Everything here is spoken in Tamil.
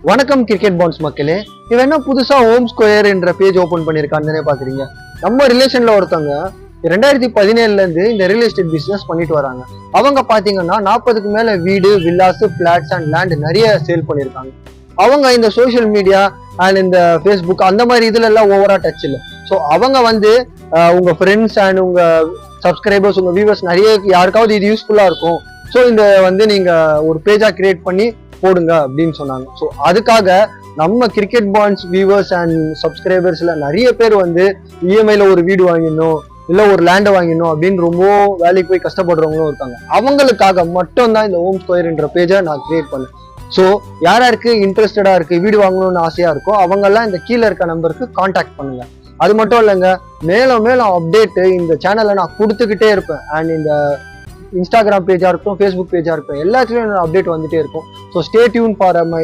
வணக்கம் கிரிக்கெட் பாண்ட்ஸ் மக்களே. இவன் என்ன புதுசா ஹோம் ஸ்கொயர் என்ற பேஜ் ஓபன் பண்ணிருக்கான்னு பாக்குறீங்க. நம்ம ரிலேஷன்ல ஒருத்தவங்க 2017 இருந்து இந்த ரியல் எஸ்டேட் பிசினஸ் பண்ணிட்டு வராங்க. அவங்க பாத்தீங்கன்னா 40க்கு மேல வீடு, வில்லாஸ், பிளாட்ஸ் அண்ட் லேண்ட் நிறைய சேல் பண்ணிருக்காங்க. அவங்க இந்த சோசியல் மீடியா அண்ட் இந்த ஃபேஸ்புக் அந்த மாதிரி இதுல எல்லாம் ஓவரா டச் இல்லை. ஸோ அவங்க உங்க ஃப்ரெண்ட்ஸ் அண்ட் உங்க சப்ஸ்கிரைபர்ஸ், உங்க வியூவர்ஸ் நிறைய யாருக்காவது இது யூஸ்ஃபுல்லா இருக்கும், ஸோ இந்த நீங்க ஒரு பேஜா கிரியேட் பண்ணி போடுங்க அப்படின்னு சொன்னாங்க. ஸோ அதுக்காக நம்ம கிரிக்கெட் பாண்ட்ஸ் வியூவர்ஸ் அண்ட் சப்ஸ்கிரைபர்ஸ்ல நிறைய பேர் இஎம்ஐல ஒரு வீடு வாங்கிடணும், இல்ல ஒரு லேண்டை வாங்கிடணும் அப்படின்னு ரொம்ப வேலைக்கு போய் கஷ்டப்படுறவங்களும் இருக்காங்க. அவங்களுக்காக மட்டும் தான் இந்த ஹோம் ஸ்கொயர் என்ற பேஜை நான் கிரியேட் பண்ணேன். ஸோ யாருக்கு இன்ட்ரெஸ்டடா இருக்கு, வீடு வாங்கணும்னு ஆசையா இருக்கோ அவங்க எல்லாம் இந்த கீழே இருக்க நம்பருக்கு கான்டாக்ட் பண்ணுங்க. அது மட்டும் இல்லைங்க, மேலும் மேலும் அப்டேட் இந்த சேனல்ல நான் கொடுத்துக்கிட்டே இருப்பேன். அண்ட் இந்த இன்ஸ்டாகிராம் பேஜா இருக்கட்டும், ஃபேஸ்புக் பேஜா இருக்கட்டும், எல்லாத்துலயும் அப்டேட் வந்துட்டே இருக்கும். So stay tune for my